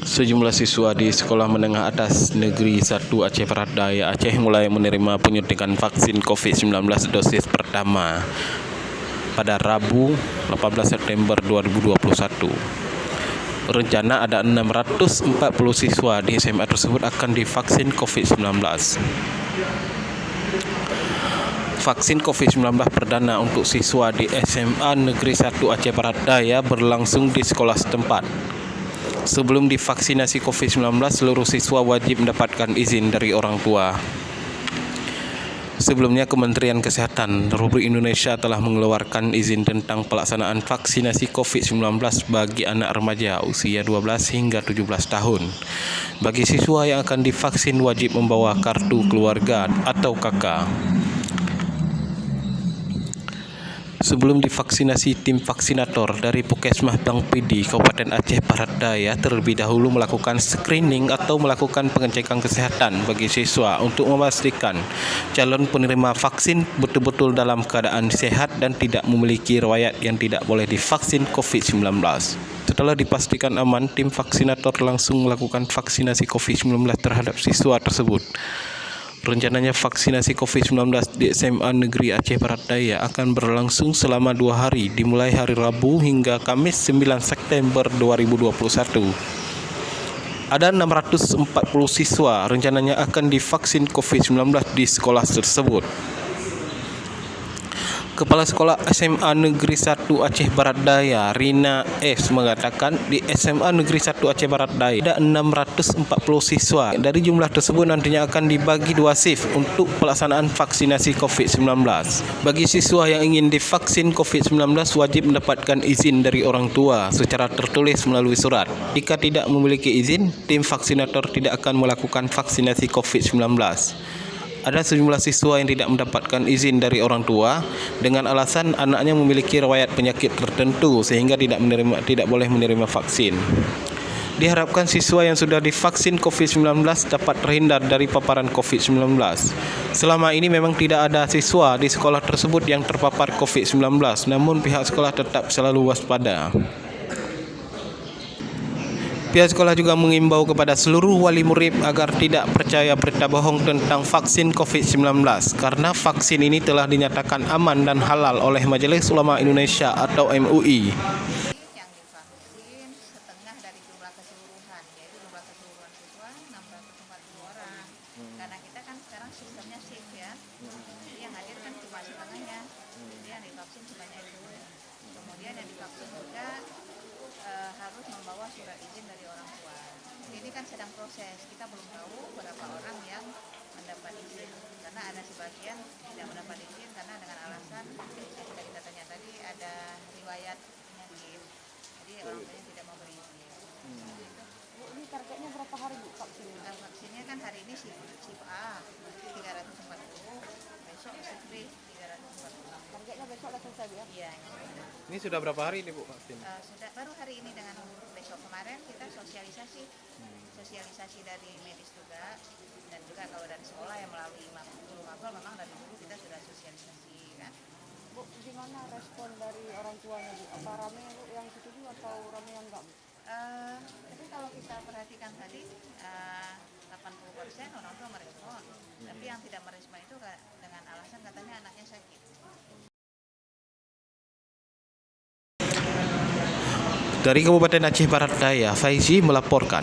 Sejumlah siswa di Sekolah Menengah Atas Negeri 1 Aceh Barat Daya Aceh mulai menerima penyuntikan vaksin COVID-19 dosis pertama pada Rabu 18 September 2021. Rencana ada 640 siswa di SMA tersebut akan divaksin COVID-19. Vaksin COVID-19 perdana untuk siswa di SMA Negeri 1 Aceh Barat Daya berlangsung di sekolah setempat. Sebelum divaksinasi COVID-19, seluruh siswa wajib mendapatkan izin dari orang tua. Sebelumnya, Kementerian Kesehatan Republik Indonesia telah mengeluarkan izin tentang pelaksanaan vaksinasi COVID-19 bagi anak remaja usia 12 hingga 17 tahun. Bagi siswa yang akan divaksin wajib membawa kartu keluarga atau KK. Sebelum divaksinasi, tim vaksinator dari Puskesmas Bang Pidi, Kabupaten Aceh Barat Daya terlebih dahulu melakukan screening atau melakukan pengecekan kesehatan bagi siswa untuk memastikan calon penerima vaksin betul-betul dalam keadaan sehat dan tidak memiliki riwayat yang tidak boleh divaksin COVID-19. Setelah dipastikan aman, tim vaksinator langsung melakukan vaksinasi COVID-19 terhadap siswa tersebut. Rencananya vaksinasi COVID-19 di SMA Negeri Aceh Barat Daya akan berlangsung selama 2 hari, dimulai hari Rabu hingga Kamis 9 September 2021. Ada 640 siswa rencananya akan divaksin COVID-19 di sekolah tersebut. Kepala Sekolah SMA Negeri 1 Aceh Barat Daya, Rina S. mengatakan di SMA Negeri 1 Aceh Barat Daya ada 640 siswa. Dari jumlah tersebut nantinya akan dibagi 2 shift untuk pelaksanaan vaksinasi COVID-19. Bagi siswa yang ingin divaksin COVID-19 wajib mendapatkan izin dari orang tua secara tertulis melalui surat. Jika tidak memiliki izin, tim vaksinator tidak akan melakukan vaksinasi COVID-19. Ada sejumlah siswa yang tidak mendapatkan izin dari orang tua dengan alasan anaknya memiliki riwayat penyakit tertentu sehingga tidak boleh menerima vaksin. Diharapkan siswa yang sudah divaksin COVID-19 dapat terhindar dari paparan COVID-19. Selama ini memang tidak ada siswa di sekolah tersebut yang terpapar COVID-19, namun pihak sekolah tetap selalu waspada. Pihak sekolah juga mengimbau kepada seluruh wali murid agar tidak percaya berita bohong tentang vaksin COVID-19 karena vaksin ini telah dinyatakan aman dan halal oleh Majelis Ulama Indonesia atau MUI. Yang divaksin setengah dari jumlah keseluruhan, yaitu jumlah keseluruhan siswa 640 orang. Karena kita kan sekarang sistemnya shift ya, jadi yang hadir kan cuma setengahnya, jadi yang divaksin sebanyak itu. Kemudian yang divaksin juga harus membawa surat izin dari orang tua. Ini kan sedang proses, kita belum tahu berapa orang yang mendapat izin, karena ada sebagian tidak mendapat izin karena dengan alasan yang sudah kita tanya tadi ada riwayat penyakit, jadi orang tuanya tidak mau berizin. Bu, ini targetnya berapa hari Bu vaksinnya? Vaksinnya kan hari ini shift A 340, besok shift B 340. Targetnya besok udah selesai Bu ya? Iya. Ini sudah berapa hari nih Bu vaksin? Sudah baru hari ini dengan besok. Kemarin kita sosialisasi dari medis juga, dan juga kalau dari sekolah yang melalui mapel memang dari dulu kita sudah sosialisasi kan. Bu, gimana respon dari orang tuanya Bu? Apa rame yang setuju atau rame yang enggak Bu? Tapi kalau kita perhatikan tadi 80% orang tua merespon, tapi yang tidak merespon itu dengan alasan katanya anaknya sakit. Dari Kabupaten Aceh Barat Daya, Faizi melaporkan.